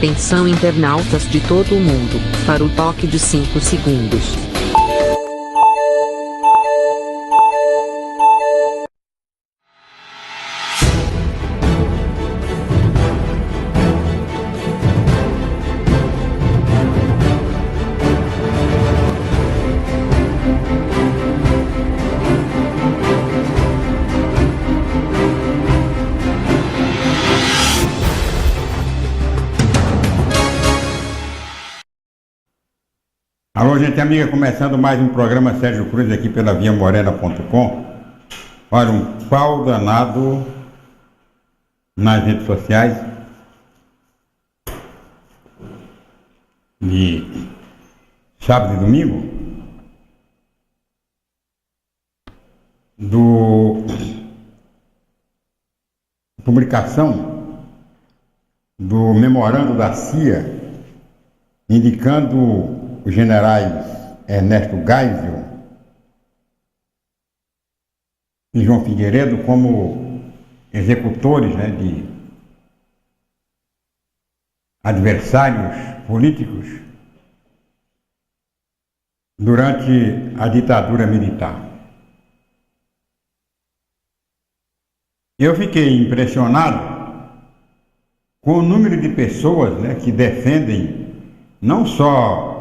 Atenção internautas de todo o mundo, para o toque de 5 segundos. Alô, gente amiga, começando mais um programa Sérgio Cruz aqui pela viamorena.com. Olha, um pau danado nas redes sociais de sábado e domingo publicação do memorando da CIA indicando os generais Ernesto Geisel e João Figueiredo como executores, de adversários políticos durante a ditadura militar. Eu fiquei impressionado com o número de pessoas, que defendem não só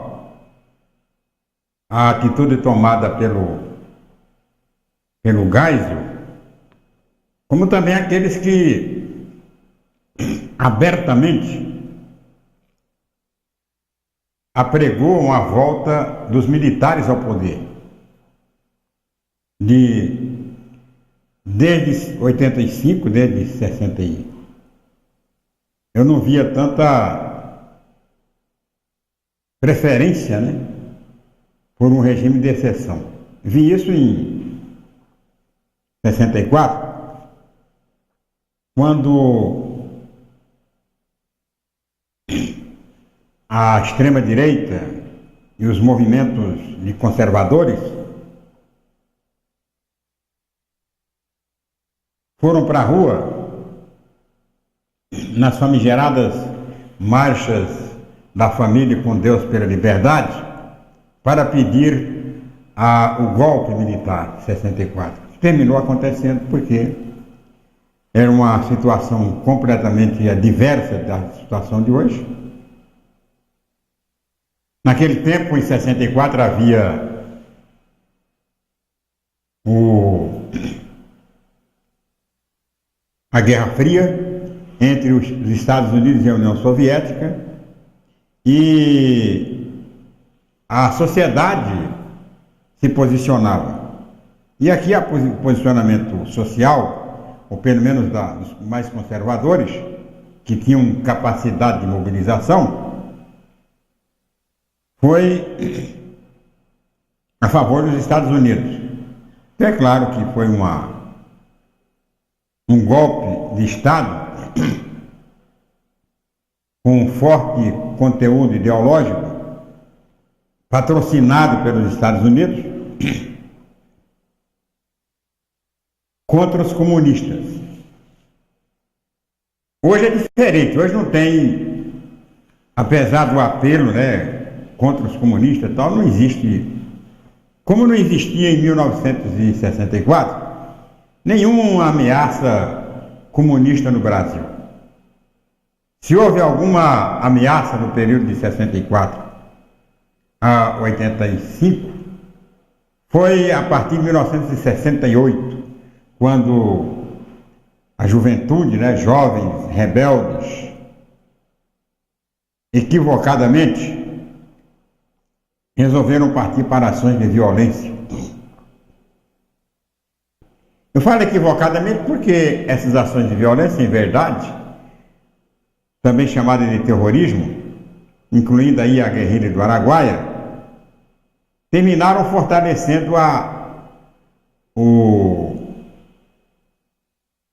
a atitude tomada pelo Geisel, como também aqueles que abertamente apregoam a volta dos militares ao poder. Desde 85, desde 60, eu não via tanta preferência, por um regime de exceção. Vi isso em 64, quando a extrema-direita e os movimentos de conservadores foram para a rua nas famigeradas marchas da família com Deus pela liberdade, para pedir o golpe militar de 64. Terminou acontecendo porque era uma situação completamente diversa da situação de hoje. Naquele tempo, em 64, havia a Guerra Fria entre os Estados Unidos e a União Soviética, e a sociedade se posicionava. E aqui há posicionamento social, ou pelo menos dos mais conservadores, que tinham capacidade de mobilização, foi a favor dos Estados Unidos. Então, é claro que foi um golpe de Estado com um forte conteúdo ideológico, patrocinado pelos Estados Unidos, contra os comunistas. Hoje é diferente, hoje não tem, apesar do apelo, contra os comunistas e tal, não existe, como não existia em 1964, nenhuma ameaça comunista no Brasil. Se houve alguma ameaça no período de 64 a 85, foi a partir de 1968, quando a juventude, jovens, rebeldes, equivocadamente, resolveram partir para ações de violência. Eu falo equivocadamente porque essas ações de violência, em verdade, também chamadas de terrorismo, incluindo aí a guerrilha do Araguaia, terminaram fortalecendo a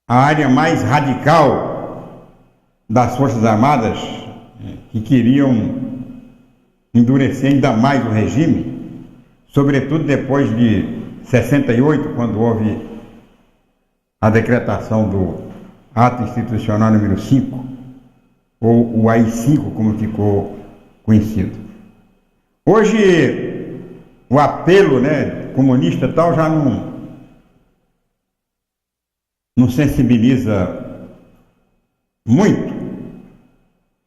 área mais radical das Forças Armadas, que queriam endurecer ainda mais o regime, sobretudo depois de 68, quando houve a decretação do Ato Institucional número 5, ou o AI-5, como ficou conhecido. Hoje, o apelo, né, comunista e tal já não sensibiliza muito,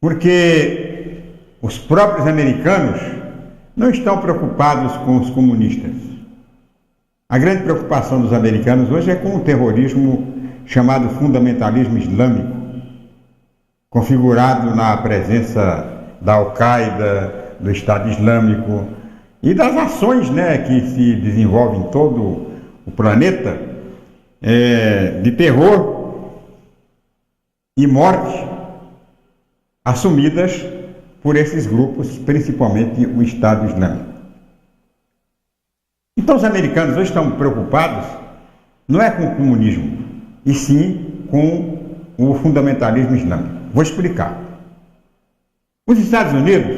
porque os próprios americanos não estão preocupados com os comunistas. A grande preocupação dos americanos hoje é com o terrorismo chamado fundamentalismo islâmico, configurado na presença da Al-Qaeda, do Estado Islâmico e das ações, né, que se desenvolvem em todo o planeta, de terror e morte assumidas por esses grupos, principalmente o Estado Islâmico. Então os americanos hoje estão preocupados não é com o comunismo, e sim com o fundamentalismo islâmico. Vou explicar. Os Estados Unidos,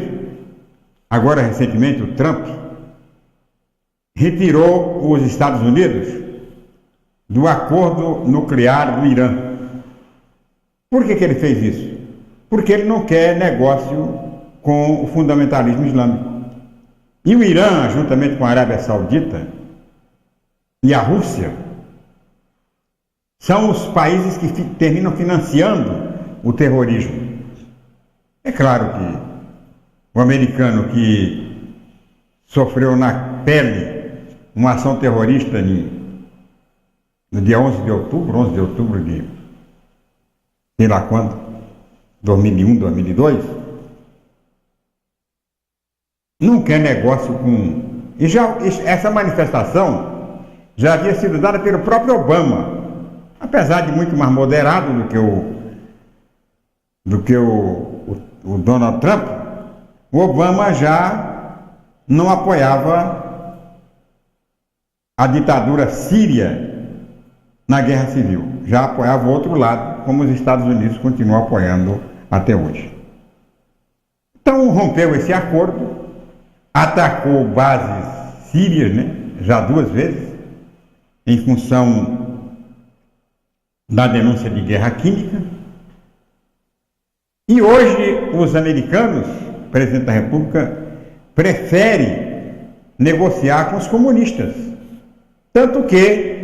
agora recentemente o Trump, retirou os Estados Unidos do acordo nuclear do Irã. Por que ele fez isso? Porque ele não quer negócio com o fundamentalismo islâmico. E o Irã, juntamente com a Arábia Saudita e a Rússia, são os países que terminam financiando o terrorismo. É claro que o americano que sofreu na pele uma ação terrorista no dia 11 de outubro de sei lá quando, 2001, 2002, não quer negócio com... E essa manifestação já havia sido dada pelo próprio Obama, apesar de muito mais moderado do que o Donald Trump. O Obama já não apoiava a ditadura síria na guerra civil, já apoiava o outro lado, como os Estados Unidos continuam apoiando até hoje. Então rompeu esse acordo, atacou bases sírias, né, já 2 vezes, em função da denúncia de guerra química. E hoje os americanos, o presidente da República, prefere negociar com os comunistas. Tanto que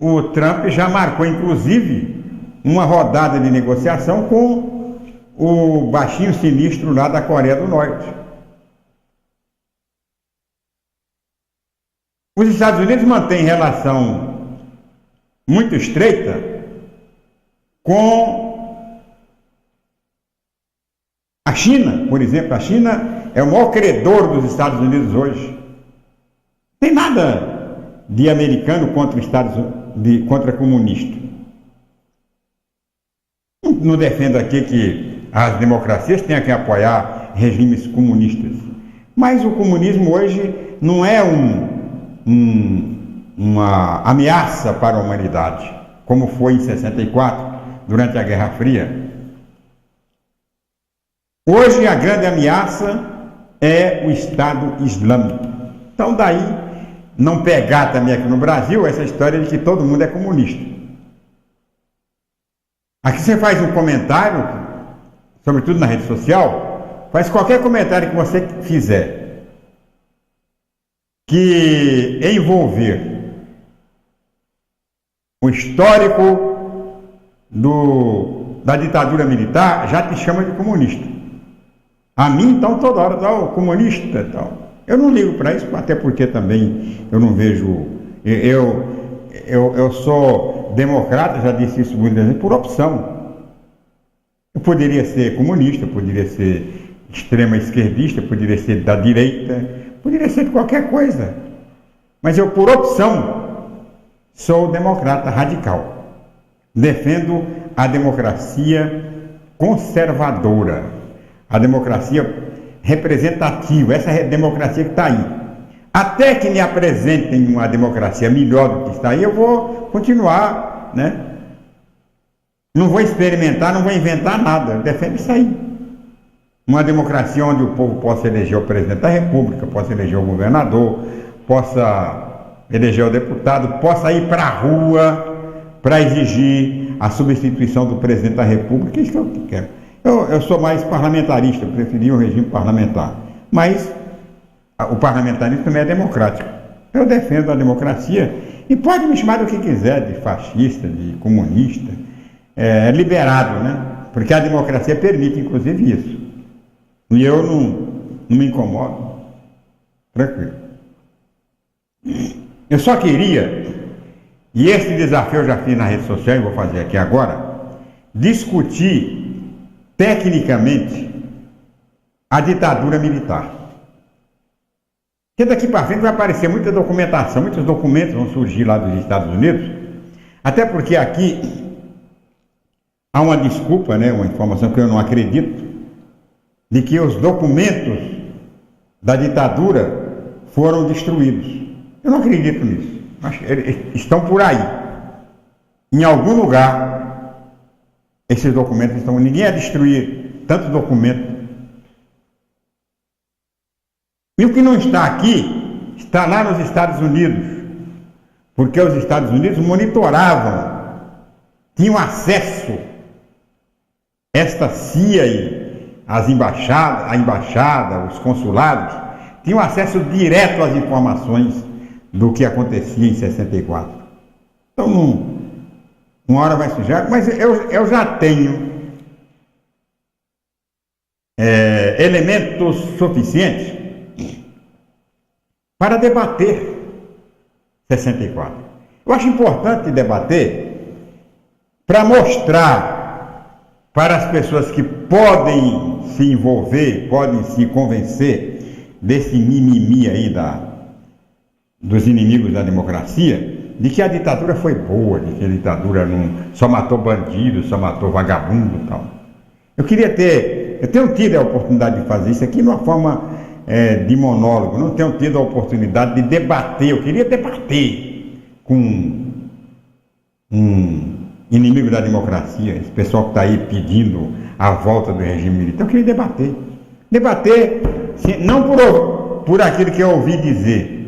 o Trump já marcou, inclusive, uma rodada de negociação com o baixinho sinistro lá da Coreia do Norte. Os Estados Unidos mantêm relação muito estreita com a China, por exemplo. A China é o maior credor dos Estados Unidos hoje. Não tem nada de americano contra comunista. Não defendo aqui que as democracias tenham que apoiar regimes comunistas. Mas o comunismo hoje não é uma ameaça para a humanidade, como foi em 64, durante a Guerra Fria. Hoje a grande ameaça é o Estado Islâmico. Então daí não pegar também aqui no Brasil essa história de que todo mundo é comunista. Aqui você faz um comentário, sobretudo na rede social, faz qualquer comentário que você fizer que envolver o histórico da ditadura militar, já te chama de comunista. A mim, então, toda hora, tal, comunista, tal. Eu não ligo para isso, até porque também eu não vejo... Eu sou democrata, já disse isso muitas vezes, por opção. Eu poderia ser comunista, poderia ser extrema esquerdista, poderia ser da direita, poderia ser de qualquer coisa. Mas eu, por opção, sou democrata radical. Defendo a democracia conservadora, a democracia representativa, essa democracia que está aí. Até que me apresentem uma democracia melhor do que está aí, eu vou continuar, né? Não vou experimentar, não vou inventar nada. Eu defendo isso aí. Uma democracia onde o povo possa eleger o presidente da República, possa eleger o governador, possa eleger o deputado, possa ir para a rua para exigir a substituição do presidente da República. Isso que eu quero. Eu sou mais parlamentarista, eu preferia o regime parlamentar. Mas o parlamentarismo também é democrático. Eu defendo a democracia e pode me chamar do que quiser, de fascista, de comunista. É liberado, né? Porque a democracia permite, inclusive, isso. E eu não me incomodo. Tranquilo. Eu só queria, e esse desafio eu já fiz na rede social e vou fazer aqui agora, discutir tecnicamente a ditadura militar. Porque daqui para frente vai aparecer muita documentação, muitos documentos vão surgir lá dos Estados Unidos, até porque aqui há uma desculpa, né, uma informação que eu não acredito, de que os documentos da ditadura foram destruídos. Eu não acredito nisso. Mas eles estão por aí. Em algum lugar, esses documentos estão. Ninguém ia destruir tantos documentos. E o que não está aqui, está lá nos Estados Unidos. Porque os Estados Unidos monitoravam, tinham acesso, esta CIA e a embaixada, os consulados, tinham acesso direto às informações do que acontecia em 64. Então, uma hora vai sujar, mas eu já tenho elementos suficientes para debater 64. Eu acho importante debater para mostrar para as pessoas que podem se envolver, podem se convencer desse mimimi aí dos inimigos da democracia, de que a ditadura foi boa, de que a ditadura não só matou bandido, só matou vagabundo e tal. Eu tenho tido a oportunidade de fazer isso aqui numa forma de monólogo, não tenho tido a oportunidade de debater, eu queria debater com um inimigo da democracia, esse pessoal que está aí pedindo a volta do regime militar, eu queria debater, não por aquilo que eu ouvi dizer.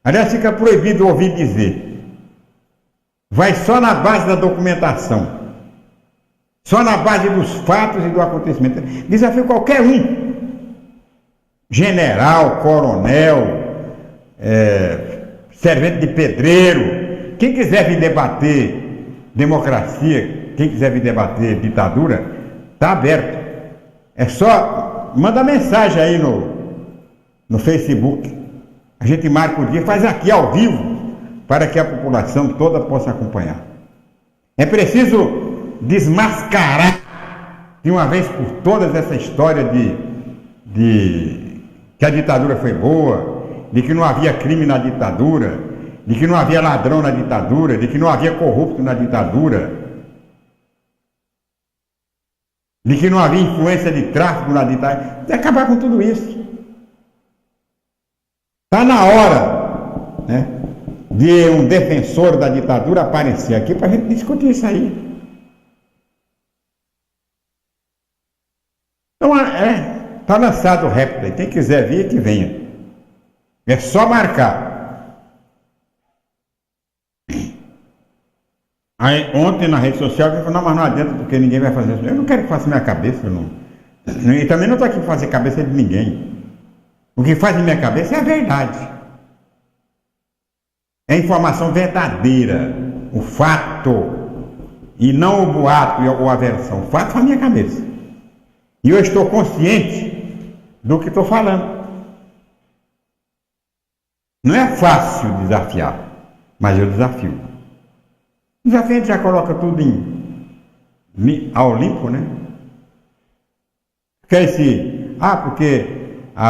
Aliás, fica proibido ouvir dizer. Vai só na base da documentação. Só na base dos fatos e do acontecimento. Desafio qualquer um. General, coronel, servente de pedreiro. Quem quiser vir debater democracia, quem quiser vir debater ditadura, está aberto. É só manda mensagem aí no Facebook. A gente marca o dia, faz aqui ao vivo, para que a população toda possa acompanhar. É preciso desmascarar de uma vez por todas essa história de que a ditadura foi boa, de que não havia crime na ditadura, de que não havia ladrão na ditadura, de que não havia corrupto na ditadura, de que não havia influência de tráfico na ditadura. Tem que acabar com tudo isso. Está na hora, né, de um defensor da ditadura aparecer aqui para a gente discutir isso aí. Então, está lançado o repto aí. Quem quiser vir, que venha. É só marcar. Aí, ontem na rede social, eu falei, não, mas não adianta, porque ninguém vai fazer isso. Eu não quero que faça minha cabeça, e também não estou aqui para fazer cabeça de ninguém. O que faz em minha cabeça é a verdade. É a informação verdadeira. O fato. E não o boato ou a versão. O fato faz na minha cabeça. E eu estou consciente do que estou falando. Não é fácil desafiar, mas eu desafio. O desafio a gente já coloca tudo ao limpo, né? Porque o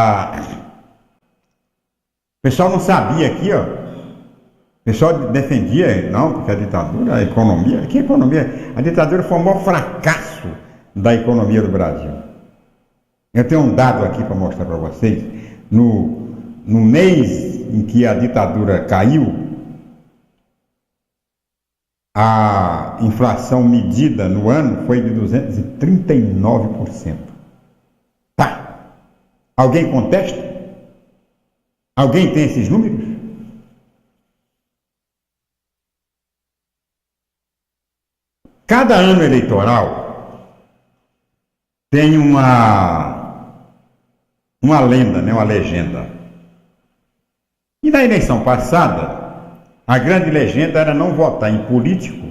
pessoal não sabia aqui, ó. O pessoal defendia, não, porque a ditadura, a economia. Que economia? A ditadura foi o maior fracasso da economia do Brasil. Eu tenho um dado aqui para mostrar para vocês. No mês em que a ditadura caiu, a inflação medida no ano foi de 239%. Tá. Alguém contesta? Alguém tem esses números? Cada ano eleitoral, tem uma lenda, né? Uma legenda. E na eleição passada, a grande legenda era não votar em político,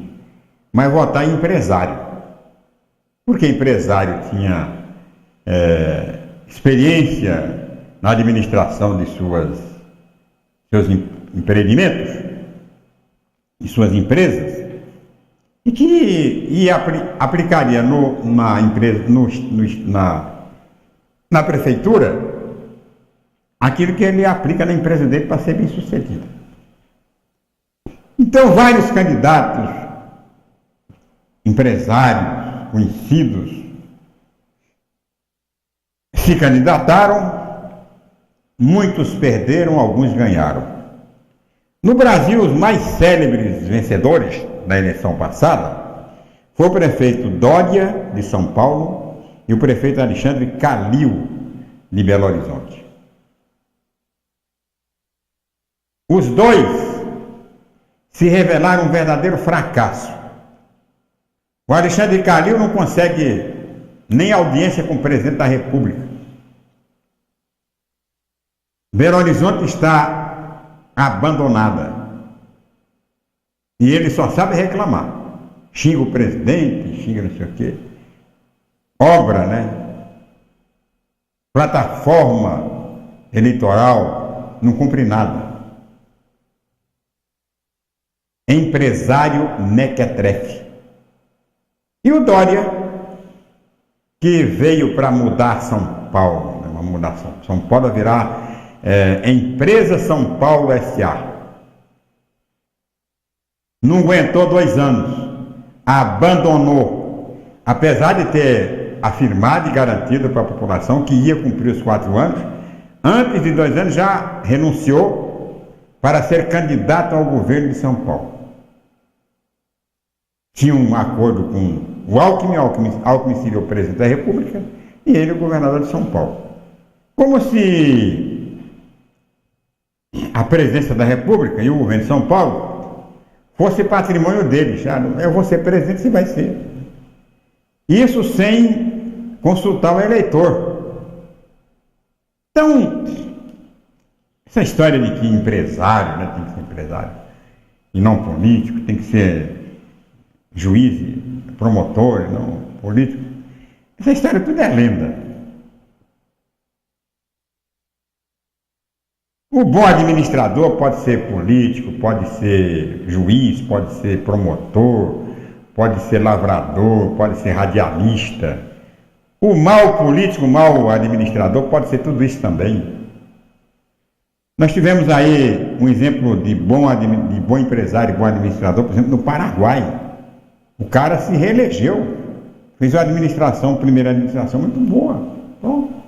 mas votar em empresário. Porque empresário tinha experiência na administração de seus empreendimentos, de suas empresas, e que aplicaria na empresa, na prefeitura, aquilo que ele aplica na empresa dele para ser bem sucedido. Então, vários candidatos, empresários, conhecidos, se candidataram, muitos perderam, alguns ganharam. No Brasil, os mais célebres vencedores da eleição passada foi o prefeito Dória, de São Paulo, e o prefeito Alexandre Calil, de Belo Horizonte. Os dois se revelaram um verdadeiro fracasso. O Alexandre Calil não consegue nem audiência com o presidente da República. Belo Horizonte está abandonada. E ele só sabe reclamar. Xinga o presidente, xinga não sei o quê. Obra, né? Plataforma eleitoral, não cumpre nada. Empresário mequetrefe. E o Dória, que veio para mudar São Paulo, né? Mudar São Paulo, vai virar Empresa São Paulo S.A. Não aguentou 2 anos, abandonou, apesar de ter afirmado e garantido para a população que ia cumprir os 4 anos, antes de 2 anos já renunciou para ser candidato ao governo de São Paulo. Tinha um acordo com o Alckmin seria o presidente da República e ele o governador de São Paulo. Como se a presidência da República e o governo de São Paulo fosse patrimônio deles. Já, eu vou ser presidente, você vai ser. Isso sem consultar o eleitor. Então, essa história de que empresário, né, tem que ser empresário e não político, tem que ser juiz, promotor, não político, essa história tudo é lenda. O bom administrador pode ser político, pode ser juiz, pode ser promotor, pode ser lavrador, pode ser radialista. O mau político, o mau administrador pode ser tudo isso também. Nós tivemos aí um exemplo de bom empresário e bom administrador, por exemplo, no Paraguai. O cara se reelegeu, fez uma primeira administração muito boa. Bom.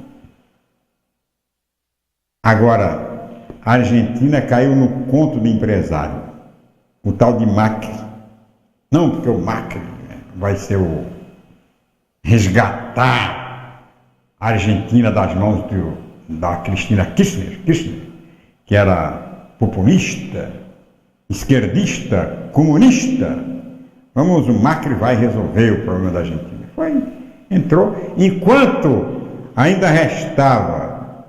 Agora, a Argentina caiu no conto do empresário, o tal de Macri. Não, porque o Macri vai ser o resgatar a Argentina das mãos da Cristina Kirchner, que era populista, esquerdista, comunista. O Macri vai resolver o problema da Argentina. Entrou, enquanto ainda restava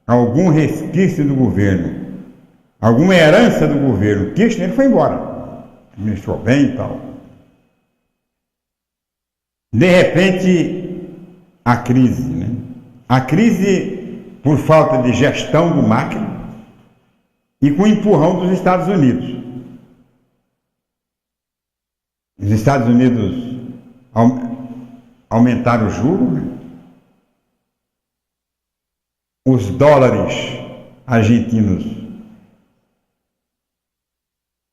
algum resquício do governo, alguma herança do governo Kirchner, ele foi embora. Administrou bem e tal. De repente, a crise, né? A crise por falta de gestão do Macri e com o empurrão dos Estados Unidos. Os Estados Unidos aumentaram o juro, né? Os dólares argentinos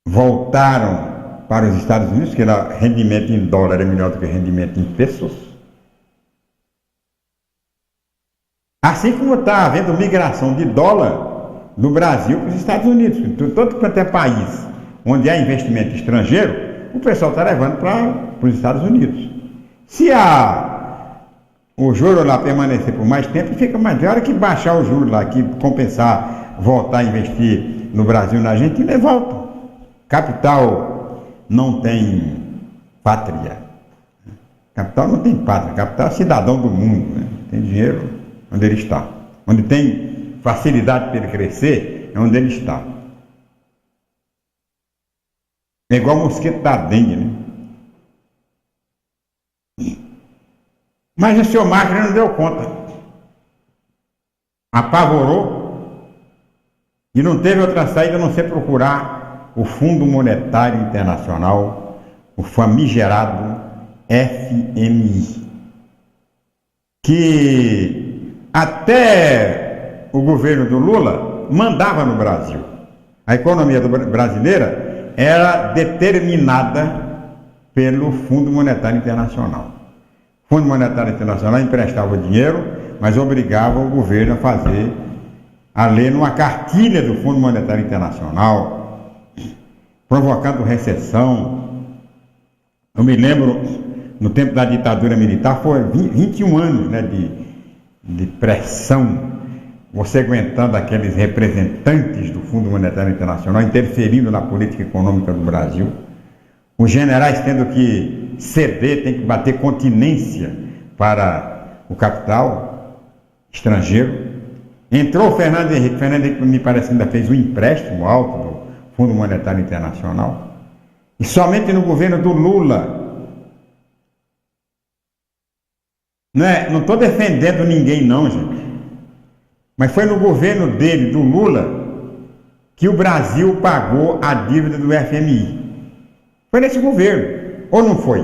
voltaram para os Estados Unidos, que rendimento em dólar é melhor do que rendimento em pesos. Assim como está havendo migração de dólar do Brasil para os Estados Unidos. Todo quanto é país onde há investimento estrangeiro, o pessoal está levando para os Estados Unidos. Se o juro lá permanecer por mais tempo, fica mais de hora que baixar o juro lá, que compensar, voltar a investir no Brasil e na Argentina, e voltam. Capital não tem pátria. Capital não tem pátria, capital é cidadão do mundo, né? Tem dinheiro onde ele está. Onde tem facilidade para ele crescer, é onde ele está. É igual o mosquito da dengue, né? Mas o senhor Macri não deu conta. Apavorou e não teve outra saída a não ser procurar o Fundo Monetário Internacional, o famigerado FMI, que até o governo do Lula mandava no Brasil. A economia brasileira era determinada pelo Fundo Monetário Internacional. O Fundo Monetário Internacional emprestava dinheiro, mas obrigava o governo a ler numa cartilha do Fundo Monetário Internacional, provocando recessão. Eu me lembro, no tempo da ditadura militar, foi 21 anos, né, de pressão, você aguentando aqueles representantes do Fundo Monetário Internacional interferindo na política econômica do Brasil, os generais tendo que ceder, tem que bater continência para o capital estrangeiro. Entrou o Fernando Henrique, me parece que ainda fez um empréstimo alto do Fundo Monetário Internacional. E somente no governo do Lula, não estou defendendo ninguém não, gente, mas foi no governo dele, do Lula, que o Brasil pagou a dívida do FMI. Foi nesse governo, ou não foi?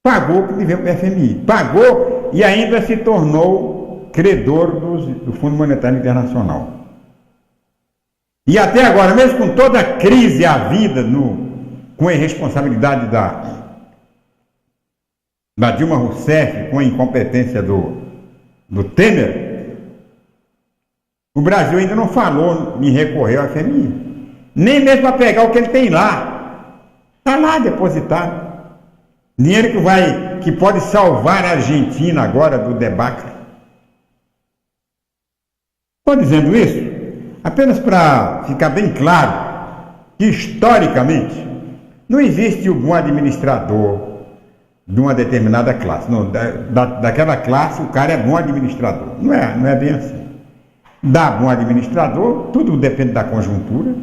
Pagou o que devia para o FMI. Pagou e ainda se tornou credor do Fundo Monetário Internacional. E até agora, mesmo com toda a crise havida com a irresponsabilidade da Dilma Rousseff, com a incompetência do Temer, o Brasil ainda não falou em recorrer ao FMI. Nem mesmo para pegar o que ele tem lá. Está lá depositado. Dinheiro que pode salvar a Argentina agora do debacle. Estou dizendo isso apenas para ficar bem claro que, historicamente, não existe o bom administrador de uma determinada classe. Não, daquela classe, o cara é bom administrador. Não é bem assim. Da bom administrador, tudo depende da conjuntura.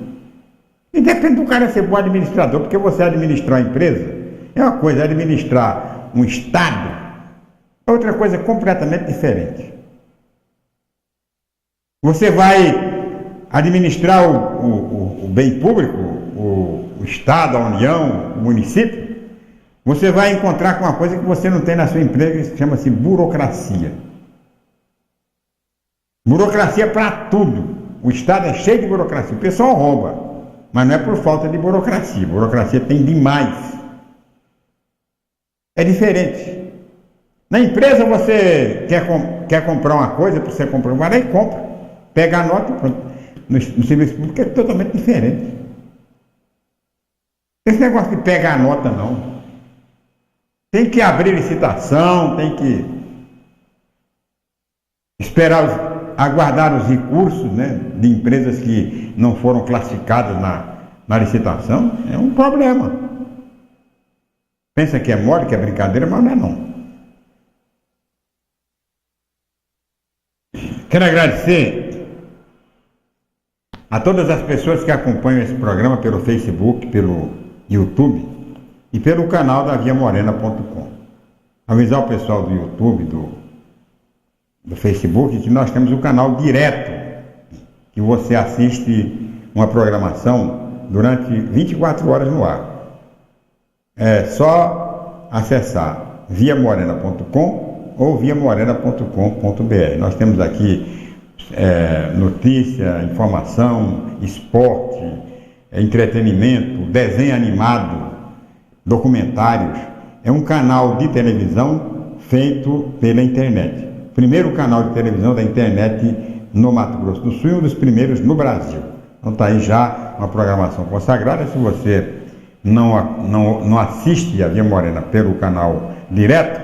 E depende do cara ser bom administrador, porque você administrar uma empresa é uma coisa, administrar um Estado é outra coisa completamente diferente. Você vai administrar o bem público, o Estado, a União, o município, você vai encontrar com uma coisa que você não tem na sua empresa, que chama-se burocracia. Burocracia para tudo. O Estado é cheio de burocracia. O pessoal rouba. Mas não é por falta de burocracia. Burocracia tem demais. É diferente. Na empresa você quer comprar uma coisa, você compra uma e compra. Pega a nota, no serviço público é totalmente diferente. Esse negócio de pegar a nota não. Tem que abrir licitação, tem que aguardar os recursos, né, de empresas que não foram classificadas na licitação. É um problema. Pensa que é mole, que é brincadeira, mas não é não. Quero agradecer a todas as pessoas que acompanham esse programa pelo Facebook, pelo YouTube e pelo canal da viamorena.com. Avisar o pessoal do YouTube, do Facebook, que nós temos o canal direto, que você assiste uma programação durante 24 horas no ar. É só acessar viamorena.com ou viamorena.com.br. Nós temos aqui notícia, informação, esporte, entretenimento, desenho animado, documentários. É um canal de televisão feito pela internet. Primeiro canal de televisão da internet no Mato Grosso do Sul e um dos primeiros no Brasil. Então está aí já uma programação consagrada. Se você não assiste a Via Morena pelo canal direto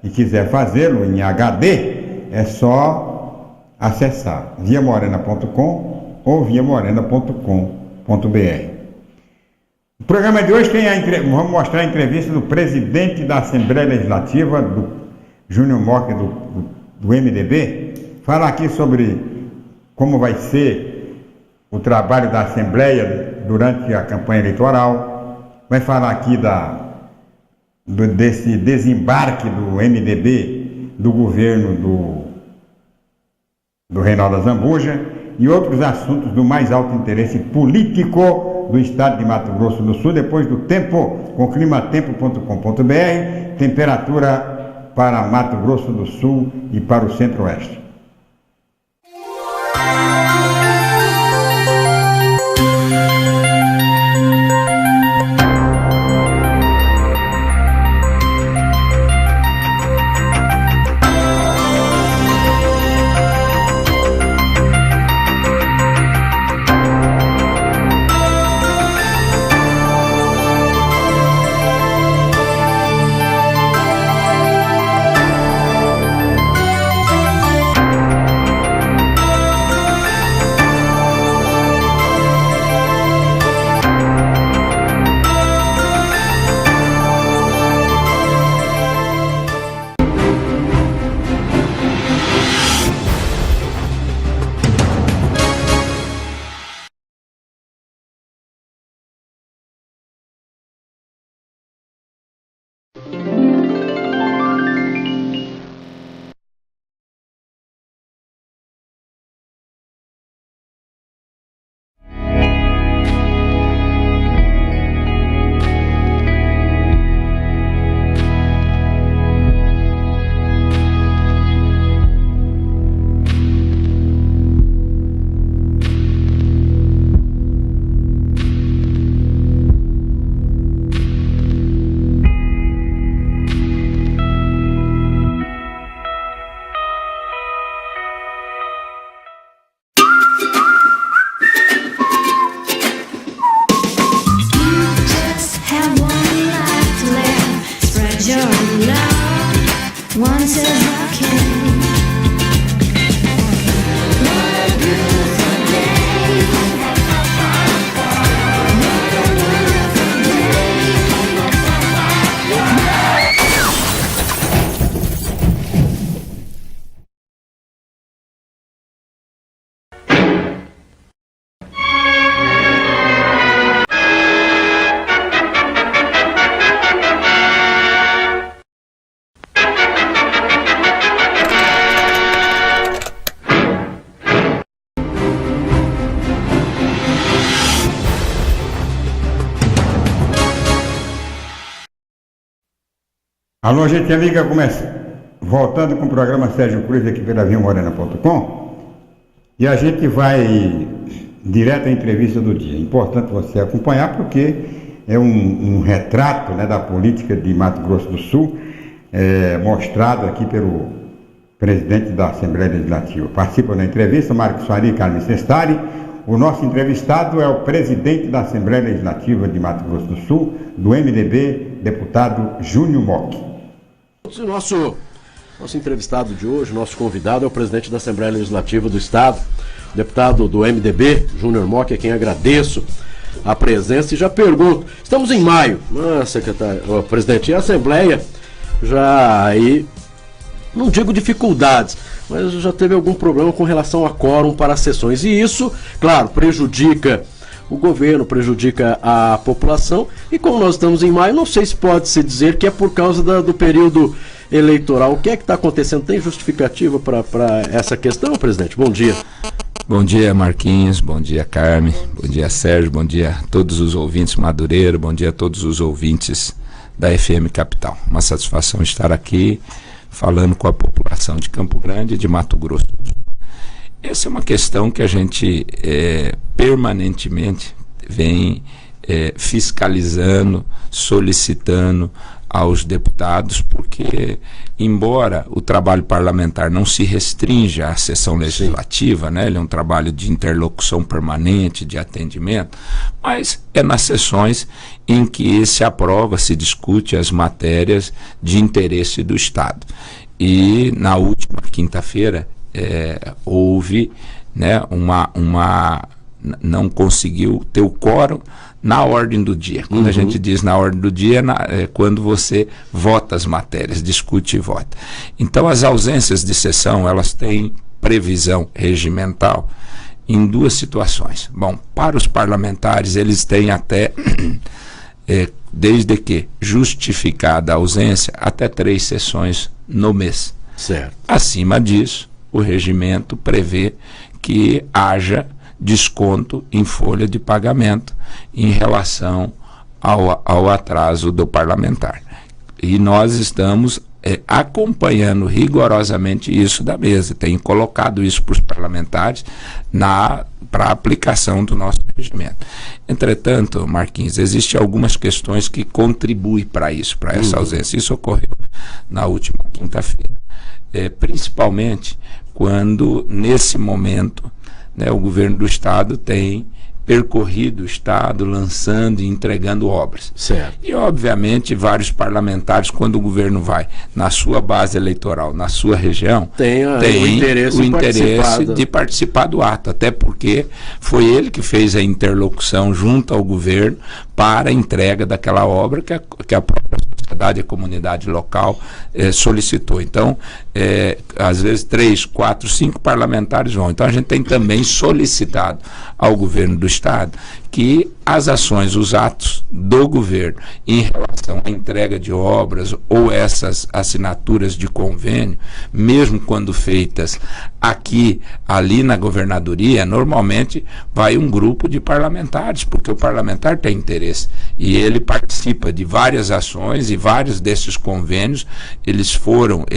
e quiser fazê-lo em HD, é só acessar viamorena.com ou viamorena.com.br. O programa de hoje vamos mostrar a entrevista do presidente da Assembleia Legislativa, do Júnior Mock, do MDB, falar aqui sobre como vai ser o trabalho da Assembleia durante a campanha eleitoral, vai falar aqui desse desembarque do MDB do governo do Reinaldo Azambuja e outros assuntos do mais alto interesse político do estado de Mato Grosso do Sul, depois do tempo, com climatempo.com.br, temperatura para Mato Grosso do Sul e para o Centro-Oeste. Alô, gente amiga, voltando com o programa Sérgio Cruz aqui pela viamorena.com, e a gente vai direto à entrevista do dia. É importante você acompanhar porque é um retrato, né, da política de Mato Grosso do Sul, mostrado aqui pelo presidente da Assembleia Legislativa. Participam da entrevista Marcos Faria e Carmen Sestari. O nosso entrevistado é o presidente da Assembleia Legislativa de Mato Grosso do Sul, do MDB, deputado Júnior Mock. O nosso entrevistado de hoje, nosso convidado, é o presidente da Assembleia Legislativa do Estado, deputado do MDB, Júnior Mock, a quem agradeço a presença e já pergunto, estamos em maio, secretário, presidente, e a Assembleia já aí, não digo dificuldades, mas já teve algum problema com relação a quórum para as sessões, e isso, claro, prejudica o governo, prejudica a população, e como nós estamos em maio, não sei se pode-se dizer que é por causa do período eleitoral. O que é que está acontecendo? Tem justificativa para essa questão, presidente? Bom dia. Bom dia, Marquinhos, bom dia, Carmen, bom dia, Sérgio, bom dia a todos os ouvintes Madureira, bom dia a todos os ouvintes da FM Capital. Uma satisfação estar aqui falando com a população de Campo Grande e de Mato Grosso. Essa é uma questão que a gente permanentemente vem fiscalizando, solicitando aos deputados, porque embora o trabalho parlamentar não se restrinja à sessão legislativa, né, ele é um trabalho de interlocução permanente, de atendimento, mas é nas sessões em que se aprova, se discute as matérias de interesse do Estado. E na última quinta-feira houve, né, uma não conseguiu ter o quórum na ordem do dia. Quando a gente diz na ordem do dia, é quando você vota as matérias, discute e vota. Então, as ausências de sessão, elas têm previsão regimental em duas situações. Bom, para os parlamentares, eles têm até, desde que justificada a ausência, até 3 sessões no mês. Certo. Acima disso, o regimento prevê que haja desconto em folha de pagamento em relação ao atraso do parlamentar. E nós estamos acompanhando rigorosamente isso da mesa. Tenho colocado isso para os parlamentares para a aplicação do nosso regimento. Entretanto, Marquinhos, existem algumas questões que contribuem para isso, para essa ausência. Isso ocorreu na última quinta-feira. Principalmente quando, nesse momento, né, o governo do Estado tem percorrido o Estado, lançando e entregando obras. Certo. E, obviamente, vários parlamentares, quando o governo vai na sua base eleitoral, na sua região, tem o interesse de participar do ato, até porque foi ele que fez a interlocução junto ao governo para a entrega daquela obra que a própria sociedade e a comunidade local solicitou. Então, às vezes 3, 4, 5 parlamentares vão. Então a gente tem também solicitado ao governo do Estado que as ações, os atos do governo em relação à entrega de obras ou essas assinaturas de convênio, mesmo quando feitas ali na governadoria, normalmente vai um grupo de parlamentares, porque o parlamentar tem interesse e ele participa de várias ações, e vários desses convênios eles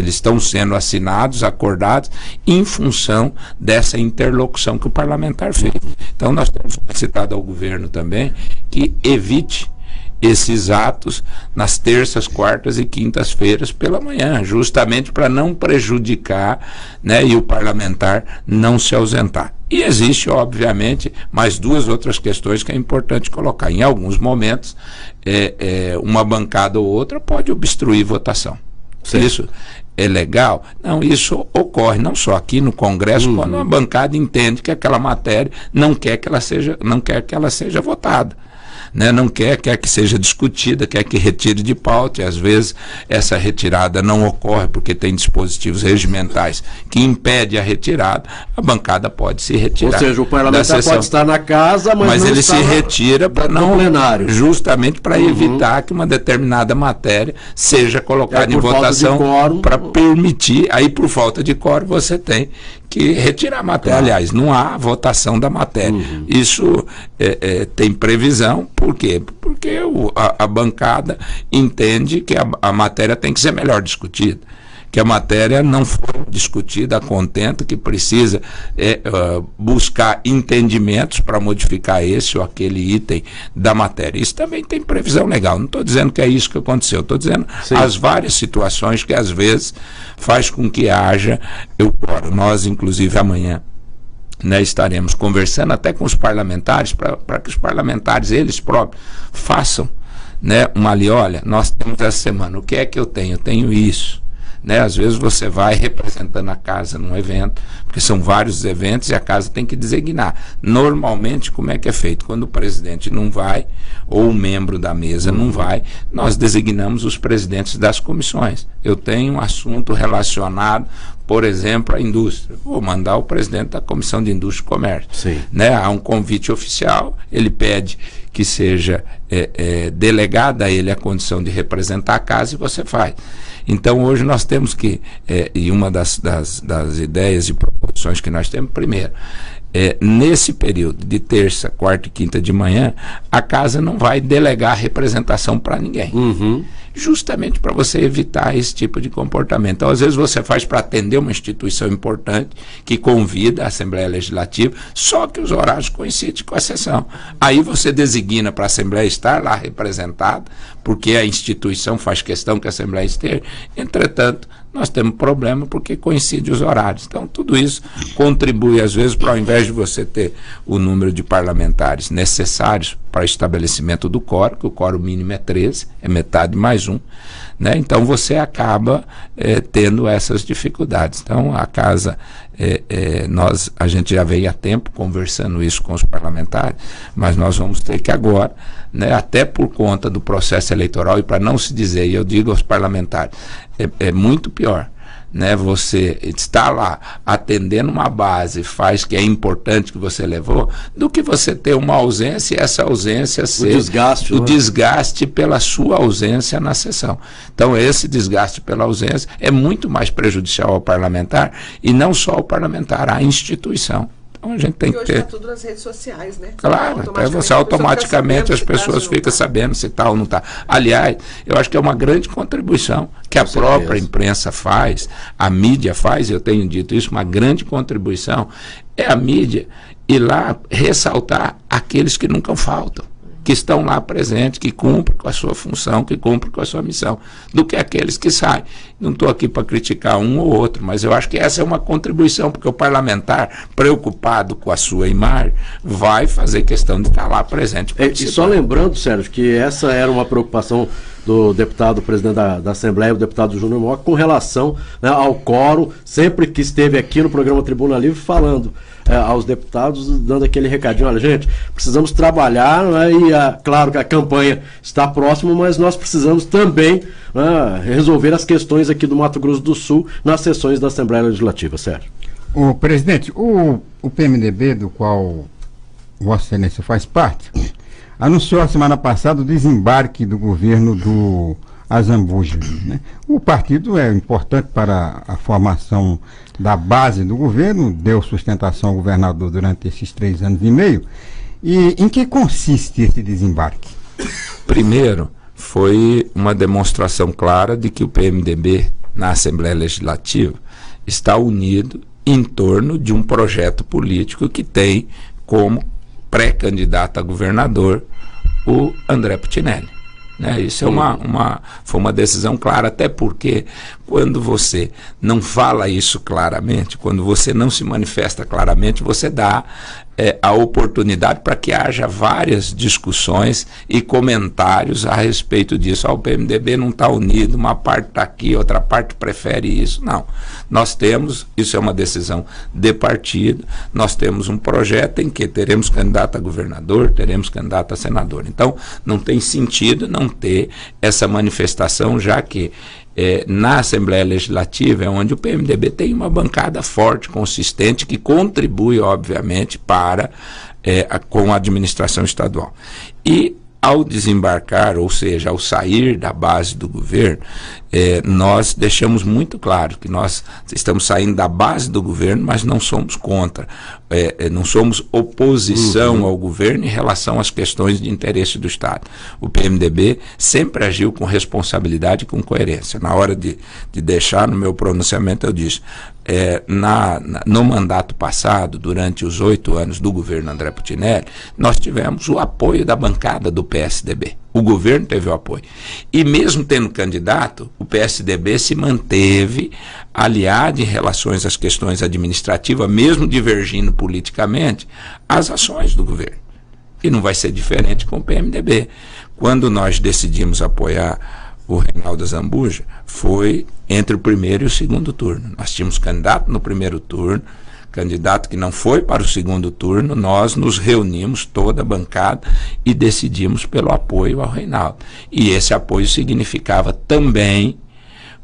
estão sendo assinados, acordados em função dessa interlocução que o parlamentar fez. Então nós temos solicitado ao governo também que evite esses atos nas terças, quartas e quintas-feiras pela manhã, justamente para não prejudicar, né, e o parlamentar não se ausentar. E existe, obviamente, mais 2 outras questões que é importante colocar. Em alguns momentos, uma bancada ou outra pode obstruir votação. Certo. Isso é legal? Não, isso ocorre não só aqui no Congresso, quando uma bancada entende que aquela matéria não quer que ela seja votada. Né, não quer que seja discutida, quer que retire de pauta, e às vezes essa retirada não ocorre porque tem dispositivos regimentais que impedem a retirada, a bancada pode se retirar. Ou seja, o parlamentar pode estar na casa, mas não ele se retira no plenário. Justamente para evitar que uma determinada matéria seja colocada em votação para permitir, aí por falta de quórum você tem que retirar a matéria. Claro. Aliás, não há votação da matéria. Isso tem previsão. Por quê? Porque a bancada entende que a matéria tem que ser melhor discutida, que a matéria não foi discutida a contento, que precisa buscar entendimentos para modificar esse ou aquele item da matéria. Isso também tem previsão legal. Não estou dizendo que é isso que aconteceu, estou dizendo as várias situações que às vezes faz com que haja Nós, inclusive, amanhã, né, estaremos conversando até com os parlamentares, para que os parlamentares, eles próprios, façam, né, olha, nós temos essa semana, o que é que eu tenho? Eu tenho isso. Né? Às vezes você vai representando a casa num evento, porque são vários eventos e a casa tem que designar. Normalmente, como é que é feito? Quando o presidente não vai, ou um membro da mesa não vai, nós designamos os presidentes das comissões. Eu tenho um assunto relacionado, por exemplo, à indústria. Vou mandar o presidente da Comissão de Indústria e Comércio. Sim. Né? Há um convite oficial, ele pede que seja delegada a ele a condição de representar a casa e você faz. Então, hoje nós temos que, e uma das ideias e proposições que nós temos, primeiro, nesse período de terça, quarta e quinta de manhã, a casa não vai delegar representação para ninguém. Justamente para você evitar esse tipo de comportamento. Então, às vezes você faz para atender uma instituição importante que convida a Assembleia Legislativa, só que os horários coincidem com a sessão. Aí você designa para a Assembleia estar lá representada, porque a instituição faz questão que a Assembleia esteja. Entretanto, nós temos problema porque coincide os horários. Então, tudo isso contribui, às vezes, para ao invés de você ter o número de parlamentares necessários para estabelecimento do quórum, que o quórum mínimo é 13, é metade mais um, né? Então você acaba tendo essas dificuldades. Então a casa, a gente já veio há tempo conversando isso com os parlamentares, mas nós vamos ter que agora, né, até por conta do processo eleitoral, e para não se dizer, e eu digo aos parlamentares, é muito pior, né, você está lá atendendo uma base, faz que é importante que você levou, do que você ter uma ausência e essa ausência ser o desgaste pela sua ausência na sessão. Então esse desgaste pela ausência é muito mais prejudicial ao parlamentar, e não só ao parlamentar, à instituição. Então a gente tem que ter... Hoje está tudo nas redes sociais, né? Claro, automaticamente as pessoas ficam sabendo se está ou não está. Aliás, eu acho que é uma grande contribuição que a própria imprensa faz, a mídia faz, eu tenho dito isso, uma grande contribuição é a mídia ir lá ressaltar aqueles que nunca faltam, que estão lá presentes, que cumprem com a sua função, que cumprem com a sua missão, do que aqueles que saem. Não estou aqui para criticar um ou outro, mas eu acho que essa é uma contribuição, porque o parlamentar, preocupado com a sua imagem, vai fazer questão de estar lá presente. E só lembrando, Sérgio, que essa era uma preocupação do deputado, presidente da Assembleia, o deputado Júnior Mock, com relação, né, ao quórum, sempre que esteve aqui no programa Tribuna Livre, falando aos deputados, dando aquele recadinho: olha, gente, precisamos trabalhar, né, e claro que a campanha está próxima, mas nós precisamos também, né, resolver as questões aqui do Mato Grosso do Sul nas sessões da Assembleia Legislativa. Sérgio. O presidente, o PMDB, do qual Vossa Excelência faz parte, anunciou a semana passada o desembarque do governo do Azambuja, né? O partido é importante para a formação da base do governo, deu sustentação ao governador durante esses 3 anos e meio. E em que consiste esse desembarque? Primeiro, foi uma demonstração clara de que o PMDB, na Assembleia Legislativa, está unido em torno de um projeto político que tem como pré-candidato a governador o André Putinelli, né? Isso foi uma decisão clara, até porque quando você não fala isso claramente, quando você não se manifesta claramente, você dá a oportunidade para que haja várias discussões e comentários a respeito disso. O PMDB não está unido, uma parte está aqui, outra parte prefere isso. Não, nós temos, isso é uma decisão de partido, nós temos um projeto em que teremos candidato a governador, teremos candidato a senador. Então não tem sentido não ter essa manifestação, já que na Assembleia Legislativa é onde o PMDB tem uma bancada forte, consistente, que contribui, obviamente, com a administração estadual. E ao desembarcar, ou seja, ao sair da base do governo, nós deixamos muito claro que nós estamos saindo da base do governo, mas não somos contra, não somos oposição ao governo em relação às questões de interesse do Estado. O PMDB sempre agiu com responsabilidade e com coerência. Na hora de deixar no meu pronunciamento, eu disse, no mandato passado, durante os 8 anos do governo André Putinelli, nós tivemos o apoio da bancada do PSDB. O governo teve o apoio. E mesmo tendo candidato, o PSDB se manteve aliado em relação às questões administrativas, mesmo divergindo politicamente, às ações do governo. E não vai ser diferente com o PMDB. Quando nós decidimos apoiar o Reinaldo Azambuja, foi entre o primeiro e o segundo turno. Nós tínhamos candidato no primeiro turno, candidato que não foi para o segundo turno, nós nos reunimos, toda a bancada, e decidimos pelo apoio ao Reinaldo. E esse apoio significava também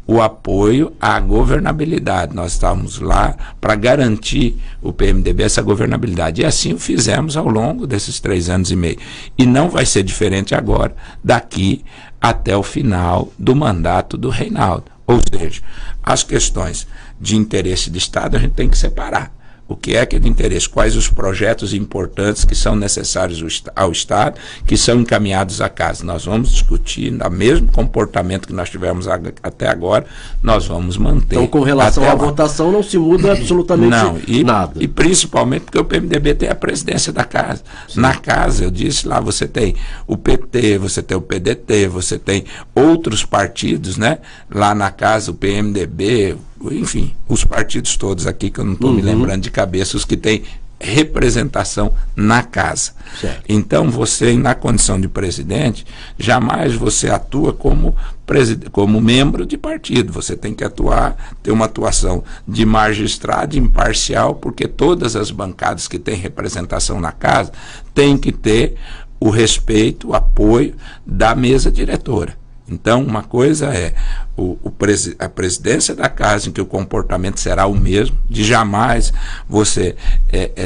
o apoio à governabilidade. Nós estávamos lá para garantir o PMDB essa governabilidade. E assim o fizemos ao longo desses 3 anos e meio. E não vai ser diferente agora, daqui até o final do mandato do Reinaldo. Ou seja, as questões de interesse de Estado a gente tem que separar. O que é de interesse? Quais os projetos importantes que são necessários ao Estado, que são encaminhados à casa? Nós vamos discutir, no mesmo comportamento que nós tivemos até agora, nós vamos manter. Então, com relação à votação, não se muda absolutamente nada. E principalmente porque o PMDB tem a presidência da casa. Sim. Na casa, eu disse lá, você tem o PT, você tem o PDT, você tem outros partidos, né? Lá na casa, o PMDB, enfim, os partidos todos aqui, que eu não estou me lembrando de cabeça, os que têm representação na casa. Certo. Então você, na condição de presidente, jamais você atua como membro de partido. Você tem que ter uma atuação de magistrado imparcial, porque todas as bancadas que têm representação na casa têm que ter o respeito, o apoio da mesa diretora. Então, uma coisa é a presidência da casa, em que o comportamento será o mesmo, de jamais você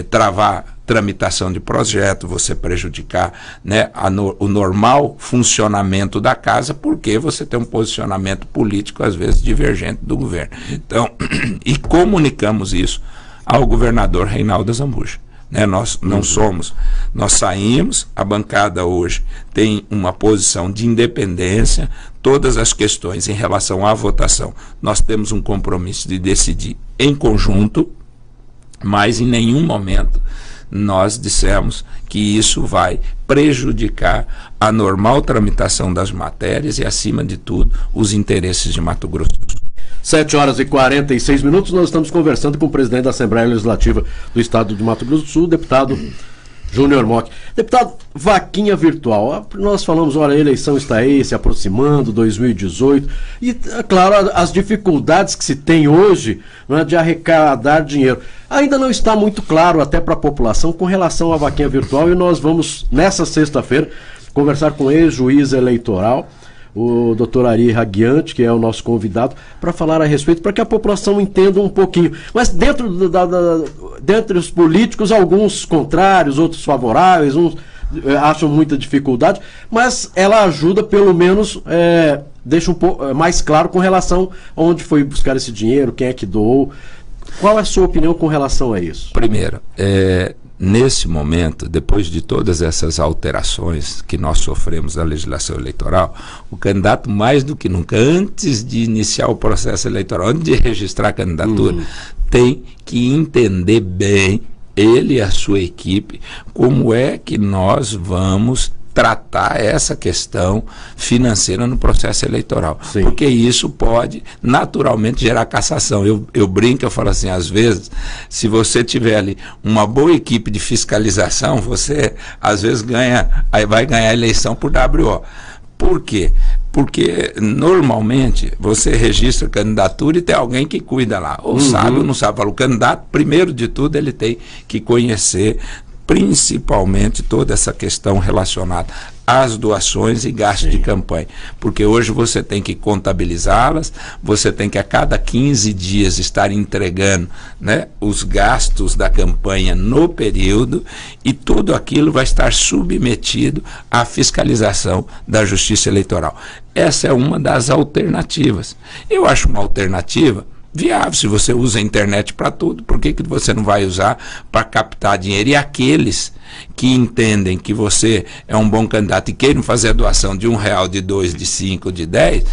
travar tramitação de projeto, você prejudicar, né, o normal funcionamento da casa, porque você tem um posicionamento político, às vezes, divergente do governo. Então, e comunicamos isso ao governador Reinaldo Azambuja. Né, nós não somos, nós saímos, a bancada hoje tem uma posição de independência, todas as questões em relação à votação, nós temos um compromisso de decidir em conjunto, mas em nenhum momento nós dissemos que isso vai prejudicar a normal tramitação das matérias e, acima de tudo, os interesses de Mato Grosso do Sul. 7h46, nós estamos conversando com o presidente da Assembleia Legislativa do Estado de Mato Grosso do Sul, deputado Júnior Mock. Deputado, vaquinha virtual, nós falamos, olha, a eleição está aí, se aproximando, 2018, e, é claro, as dificuldades que se tem hoje, né, de arrecadar dinheiro. Ainda não está muito claro até para a população com relação à vaquinha virtual, e nós vamos, nessa sexta-feira, conversar com o ex-juiz eleitoral, o doutor Ari Raguiante, que é o nosso convidado, para falar a respeito, para que a população entenda um pouquinho. Mas dentre os políticos, alguns contrários, outros favoráveis, uns acham muita dificuldade, mas ela ajuda, pelo menos, deixa um pouco mais claro com relação a onde foi buscar esse dinheiro, quem é que doou. Qual é a sua opinião com relação a isso? Primeiro, nesse momento, depois de todas essas alterações que nós sofremos na legislação eleitoral, o candidato, mais do que nunca, antes de iniciar o processo eleitoral, antes de registrar a candidatura, tem que entender bem, ele e a sua equipe, como é que nós vamos tratar essa questão financeira no processo eleitoral. Sim. Porque isso pode naturalmente gerar cassação. Eu brinco, eu falo assim, às vezes, se você tiver ali uma boa equipe de fiscalização, você às vezes vai ganhar a eleição por WO. Por quê? Porque normalmente você registra candidatura e tem alguém que cuida lá, ou sabe ou não sabe. O candidato, primeiro de tudo, ele tem que conhecer principalmente toda essa questão relacionada às doações e gastos de campanha, porque hoje você tem que contabilizá-las, você tem que a cada 15 dias estar entregando, né, os gastos da campanha no período, e tudo aquilo vai estar submetido à fiscalização da Justiça Eleitoral. Essa é uma das alternativas. Eu acho uma alternativa viável. Se você usa a internet para tudo, por que você não vai usar para captar dinheiro? E aqueles que entendem que você é um bom candidato e queiram fazer a doação de R$1, de 2, de 5, de 10,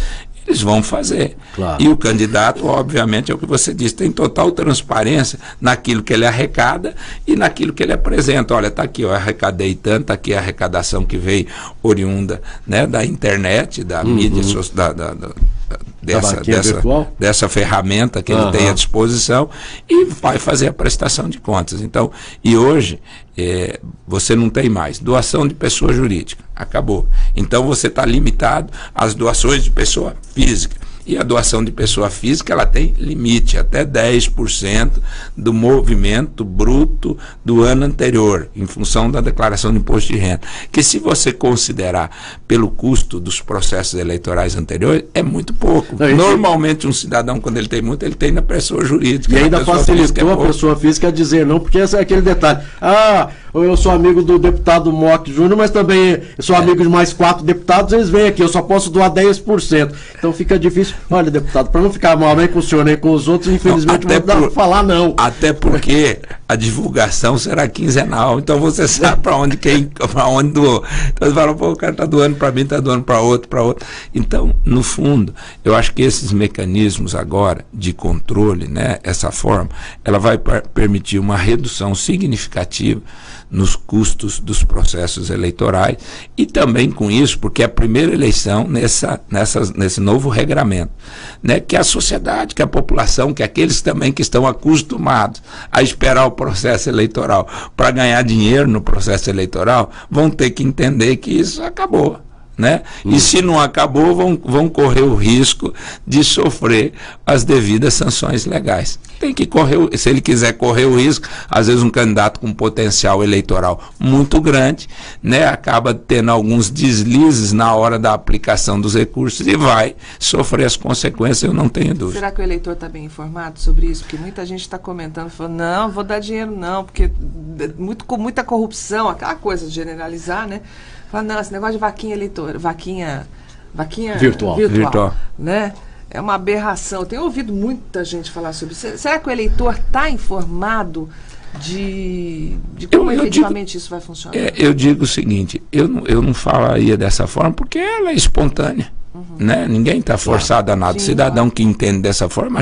eles vão fazer. Claro. E o candidato, obviamente, é o que você disse, tem total transparência naquilo que ele arrecada e naquilo que ele apresenta. Olha, está aqui, eu arrecadei tanto, está aqui a arrecadação que veio oriunda, né, da internet, da mídia social, dessa ferramenta que ele tem à disposição, e vai fazer a prestação de contas. Então, e hoje você não tem mais doação de pessoa jurídica, acabou. Então você está limitado às doações de pessoa física. E a doação de pessoa física, ela tem limite, até 10% do movimento bruto do ano anterior, em função da declaração de imposto de renda. Que, se você considerar pelo custo dos processos eleitorais anteriores, é muito pouco. Normalmente um cidadão, quando ele tem muito, ele tem na pessoa jurídica. E ainda facilitou a pessoa física a dizer não, porque esse é aquele detalhe. Eu sou amigo do deputado Mock Júnior, mas também sou amigo de mais 4 deputados, eles vêm aqui, eu só posso doar 10%. Então fica difícil. Olha, deputado, para não ficar mal nem com o senhor nem com os outros, infelizmente não vou falar não. Até porque a divulgação será quinzenal, então você sabe para onde doou. Então você fala, pô, o cara está doando para mim, está doando para outro. Então, no fundo, eu acho que esses mecanismos agora de controle, né, essa forma, ela vai permitir uma redução significativa nos custos dos processos eleitorais e também com isso, porque é a primeira eleição nesse novo regramento, né, que a sociedade, que a população, que aqueles também que estão acostumados a esperar o processo eleitoral para ganhar dinheiro no processo eleitoral, vão ter que entender que isso acabou. Né? E se não acabou, vão correr o risco de sofrer as devidas sanções legais. Tem que correr, se ele quiser correr o risco, às vezes um candidato com potencial eleitoral muito grande, né, acaba tendo alguns deslizes na hora da aplicação dos recursos e vai sofrer as consequências, eu não tenho dúvida. Será que o eleitor está bem informado sobre isso? Porque muita gente está comentando, falando, não, vou dar dinheiro não, porque com muita corrupção, aquela coisa de generalizar, né? Não, esse negócio de vaquinha eleitora, vaquinha virtual, né? É uma aberração. Eu tenho ouvido muita gente falar sobre isso. Será que o eleitor está informado de como efetivamente isso vai funcionar? Eu digo o seguinte, eu não falaria dessa forma porque ela é espontânea. Né? Ninguém está forçado a nada. O cidadão que entende dessa forma,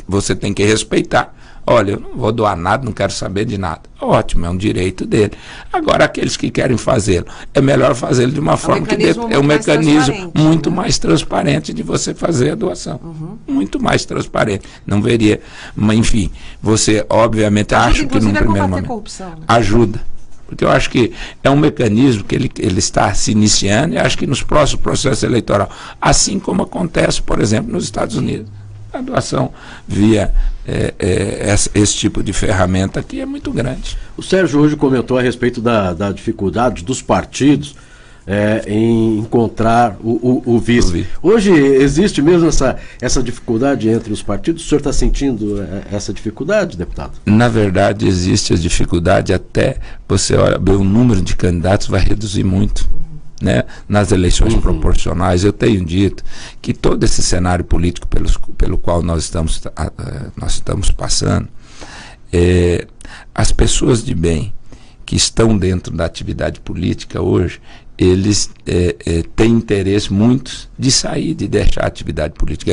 você tem que respeitar. Olha, eu não vou doar nada, não quero saber de nada. Ótimo, é um direito dele. Agora, aqueles que querem fazê-lo, é melhor fazê-lo de uma forma que é um mecanismo muito mais transparente de você fazer a doação. Muito mais transparente. Não veria, mas enfim, você obviamente acha que num primeiro momento corrupção, né? Ajuda. Porque eu acho que é um mecanismo que ele está se iniciando e acho que nos próximos processos eleitorais, assim como acontece, por exemplo, nos Estados Unidos. A doação via esse tipo de ferramenta aqui é muito grande. O Sérgio hoje comentou a respeito da dificuldade dos partidos em encontrar o vice. Hoje existe mesmo essa dificuldade entre os partidos? O senhor está sentindo essa dificuldade, deputado? Na verdade, existe a dificuldade, até você olha, o número de candidatos vai reduzir muito. Né, nas eleições proporcionais. Eu tenho dito que todo esse cenário político pelo qual nós estamos passando, as pessoas de bem que estão dentro da atividade política hoje, eles têm interesse muitos de sair, de deixar a atividade política.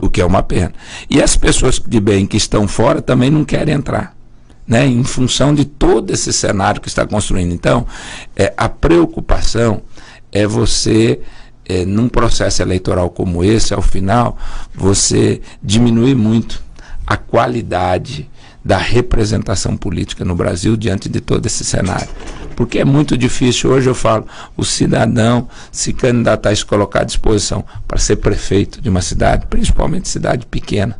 O que é uma pena. E as pessoas de bem que estão fora também não querem entrar. Né, em função de todo esse cenário que está construindo. Então, a preocupação é você, num processo eleitoral como esse, ao final, você diminuir muito a qualidade da representação política no Brasil diante de todo esse cenário. Porque é muito difícil, hoje eu falo, o cidadão se candidatar e se colocar à disposição para ser prefeito de uma cidade, principalmente cidade pequena.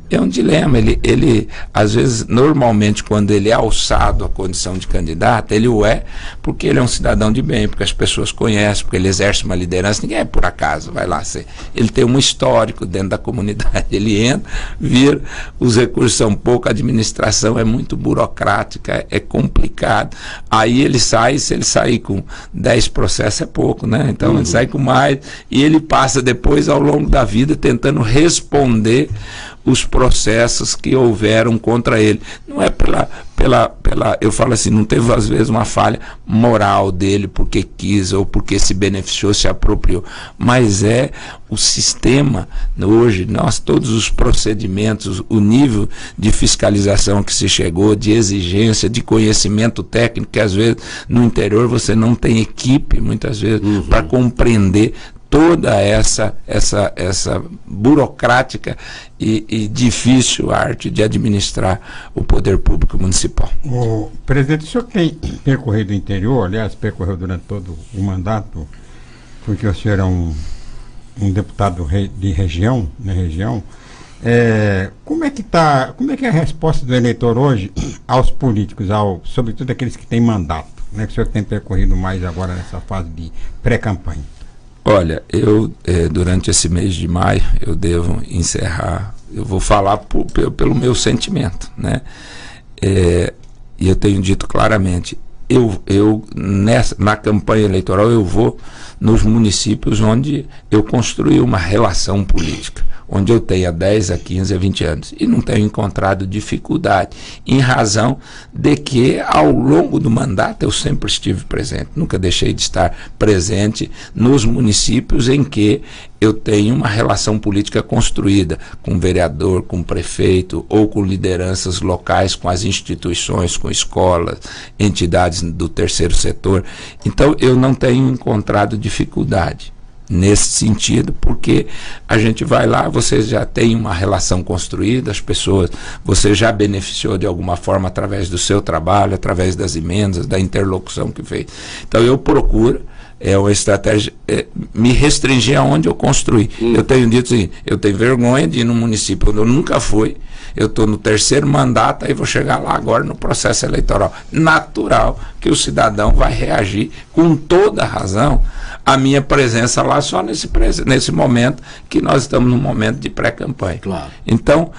É um dilema, ele às vezes, normalmente, quando ele é alçado à condição de candidato, ele o é porque ele é um cidadão de bem, porque as pessoas conhecem, porque ele exerce uma liderança, ninguém é por acaso, vai lá ser. Ele tem um histórico dentro da comunidade, ele entra, vira, os recursos são pouco, a administração é muito burocrática, é complicado, aí ele sai, se ele sair com 10 processos é pouco, né? Então ele sai com mais, e ele passa depois ao longo da vida tentando responder os processos que houveram contra ele. Não é eu falo assim, não teve às vezes uma falha moral dele porque quis ou porque se beneficiou, se apropriou, mas é o sistema, hoje, todos os procedimentos, o nível de fiscalização que se chegou, de exigência, de conhecimento técnico, que às vezes no interior você não tem equipe, muitas vezes, para compreender toda essa burocrática e difícil arte de administrar o poder público municipal. O presidente, o senhor tem percorrido o interior, aliás, percorreu durante todo o mandato, porque o senhor é um deputado de região, na região. Como é que é a resposta do eleitor hoje aos políticos, sobretudo aqueles que têm mandato, né, que o senhor tem percorrido mais agora nessa fase de pré-campanha? Olha, eu durante esse mês de maio, eu devo encerrar, eu vou falar pelo meu sentimento, né? E eu tenho dito claramente, na campanha eleitoral eu vou nos municípios onde eu construí uma relação política, onde eu tenho há 10, a 15, a 20 anos, e não tenho encontrado dificuldade, em razão de que, ao longo do mandato, eu sempre estive presente, nunca deixei de estar presente nos municípios em que eu tenho uma relação política construída, com o vereador, com o prefeito, ou com lideranças locais, com as instituições, com escolas, entidades do terceiro setor. Então, eu não tenho encontrado dificuldade nesse sentido, porque a gente vai lá, você já tem uma relação construída, as pessoas, você já beneficiou de alguma forma através do seu trabalho, através das emendas, da interlocução que fez. Então eu procuro, é uma estratégia, me restringir aonde eu construí. Eu tenho dito assim, eu tenho vergonha de ir num município onde eu nunca fui, eu estou no terceiro mandato, aí vou chegar lá agora no processo eleitoral. Natural que o cidadão vai reagir com toda a razão a minha presença lá só nesse momento que nós estamos num momento de pré-campanha. Claro. Então,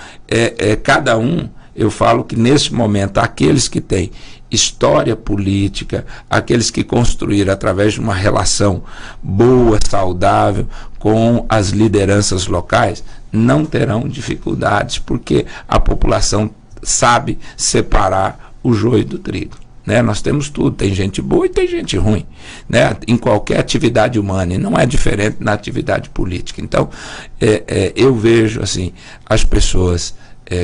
cada um, eu falo que nesse momento, aqueles que têm história política, aqueles que construíram através de uma relação boa, saudável com as lideranças locais, não terão dificuldades, porque a população sabe separar o joio do trigo. Né? Nós temos tudo, tem gente boa e tem gente ruim, né? Em qualquer atividade humana, e não é diferente na atividade política. Então, eu vejo assim, as pessoas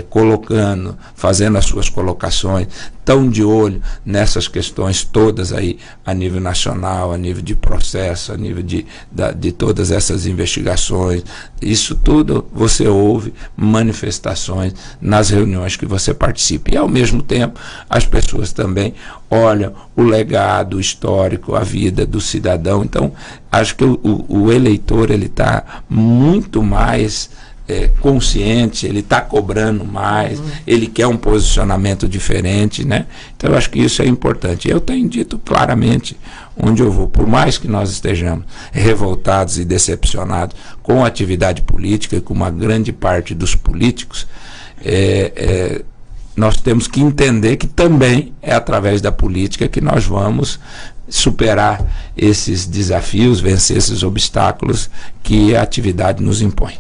colocando, fazendo as suas colocações, estão de olho nessas questões todas aí, a nível nacional, a nível de processo, a nível de todas essas investigações. Isso tudo você ouve manifestações nas reuniões que você participa. E, ao mesmo tempo, as pessoas também olham o legado histórico, a vida do cidadão. Então, acho que o eleitor ele está muito mais consciente, ele está cobrando mais, ele quer um posicionamento diferente, né? Então eu acho que isso é importante. Eu tenho dito claramente onde eu vou, por mais que nós estejamos revoltados e decepcionados com a atividade política e com uma grande parte dos políticos, nós temos que entender que também é através da política que nós vamos superar esses desafios, vencer esses obstáculos que a atividade nos impõe.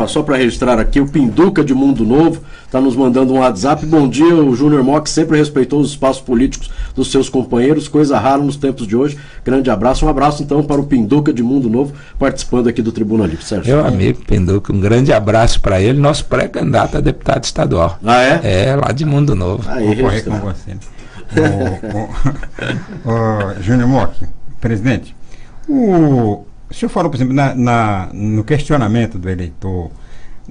Só para registrar aqui, o Pinduca de Mundo Novo está nos mandando um WhatsApp. Bom dia, o Júnior Mock sempre respeitou os espaços políticos dos seus companheiros, coisa rara nos tempos de hoje. Grande abraço, um abraço então para o Pinduca de Mundo Novo, participando aqui do Tribuna Livre. Sérgio. Meu amigo Pinduca, um grande abraço para ele, nosso pré-candidato a deputado estadual. Ah, é? Lá de Mundo Novo. Vou correr com você. Júnior Mock, presidente, o senhor falou, por exemplo, no questionamento do eleitor,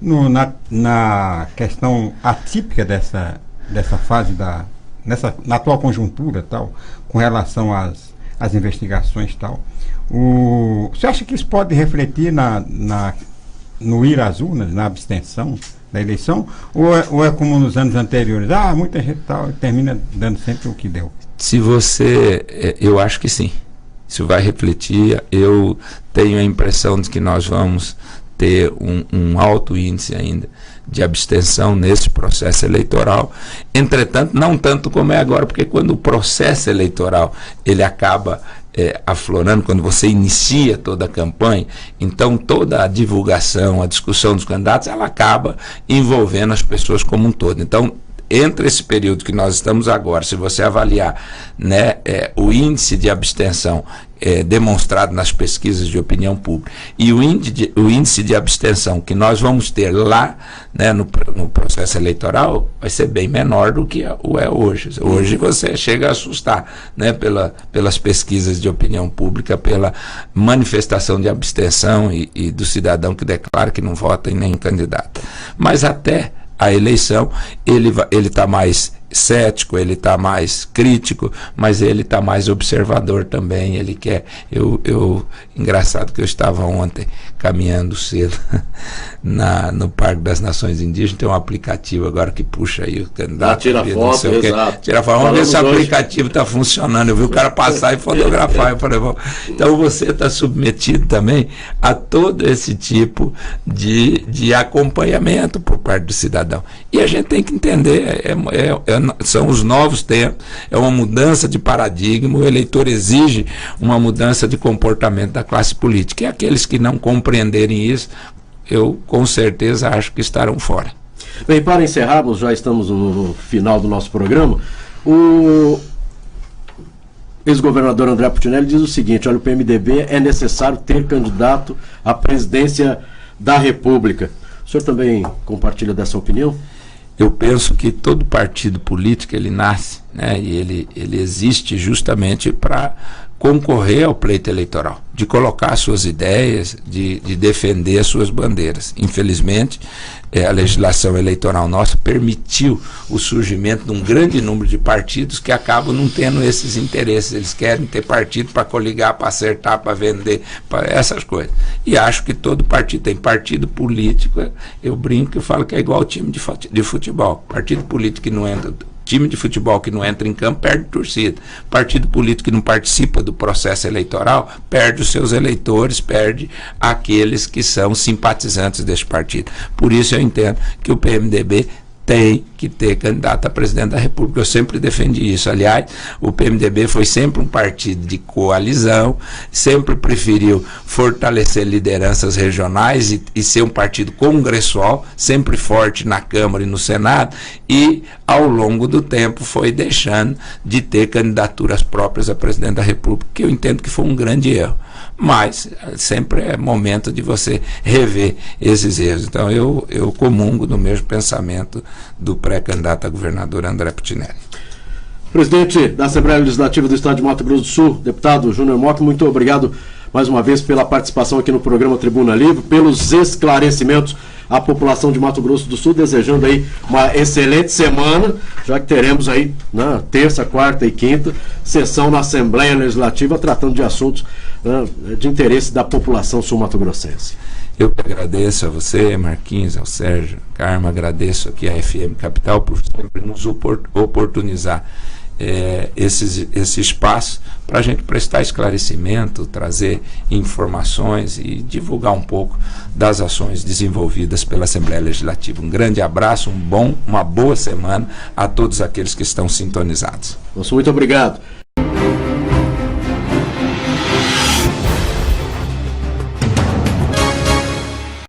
na questão atípica dessa fase, na atual conjuntura, tal, com relação às investigações e tal. Você acha que isso pode refletir no ir às urnas, na abstenção da eleição, ou é como nos anos anteriores, muita gente tal, termina dando sempre o que deu? Eu acho que sim, isso vai refletir. Eu tenho a impressão de que nós vamos ter um alto índice ainda de abstenção nesse processo eleitoral, entretanto, não tanto como é agora, porque quando o processo eleitoral ele acaba aflorando, quando você inicia toda a campanha, então toda a divulgação, a discussão dos candidatos, ela acaba envolvendo as pessoas como um todo. Então, entre esse período que nós estamos agora, se você avaliar, né, o índice de abstenção demonstrado nas pesquisas de opinião pública e o índice de abstenção que nós vamos ter lá, né, no processo eleitoral, vai ser bem menor do que o é hoje. Hoje você chega a assustar, né, pelas pesquisas de opinião pública, pela manifestação de abstenção e do cidadão que declara que não vota em nenhum candidato. Mas até a eleição, ele está mais cético, ele está mais crítico, mas ele está mais observador também. Ele quer. Engraçado que eu estava ontem caminhando cedo no Parque das Nações Indígenas, tem um aplicativo agora que puxa aí o candidato. Tira foto, exato. Tira foto, vamos ver se o aplicativo está funcionando. Eu vi o cara passar e fotografar. Eu falei, então você está submetido também a todo esse tipo de acompanhamento por parte do cidadão. E a gente tem que entender, são os novos tempos, é uma mudança de paradigma, o eleitor exige uma mudança de comportamento da classe política. E aqueles que não compreenderem isso, eu com certeza acho que estarão fora. Bem, para encerrarmos, já estamos no final do nosso programa, o ex-governador André Putinelli diz o seguinte: olha, o PMDB é necessário ter candidato à presidência da República. O senhor também compartilha dessa opinião? Eu penso que todo partido político ele nasce, né, e ele existe justamente para concorrer ao pleito eleitoral, de colocar suas ideias, de defender suas bandeiras. Infelizmente, a legislação eleitoral nossa permitiu o surgimento de um grande número de partidos que acabam não tendo esses interesses. Eles querem ter partido para coligar, para acertar, para vender, para essas coisas. E acho que todo partido tem partido político. Eu brinco e falo que é igual time de futebol. Partido político que não entra... Time de futebol que não entra em campo perde torcida. Partido político que não participa do processo eleitoral perde os seus eleitores, perde aqueles que são simpatizantes desse partido. Por isso eu entendo que o PMDB tem que ter candidato a presidente da República. Eu sempre defendi isso. Aliás, o PMDB foi sempre um partido de coalizão, sempre preferiu fortalecer lideranças regionais e ser um partido congressual, sempre forte na Câmara e no Senado, e ao longo do tempo foi deixando de ter candidaturas próprias a presidente da República, que eu entendo que foi um grande erro. Mas sempre é momento de você rever esses erros. Então eu comungo do mesmo pensamento do pré-candidato a governador André Putinelli. Presidente da Assembleia Legislativa do Estado de Mato Grosso do Sul, deputado Júnior Mock, muito obrigado mais uma vez pela participação aqui no programa Tribuna Livre, pelos esclarecimentos à população de Mato Grosso do Sul, desejando aí uma excelente semana, já que teremos aí na terça, quarta e quinta sessão na Assembleia Legislativa tratando de assuntos de interesse da população sul-mato-grossense. Eu que agradeço a você, Marquinhos, ao Sérgio, Carmo, agradeço aqui à FM Capital por sempre nos oportunizar esse espaço para a gente prestar esclarecimento, trazer informações e divulgar um pouco das ações desenvolvidas pela Assembleia Legislativa. Um grande abraço, uma boa semana a todos aqueles que estão sintonizados. Muito obrigado.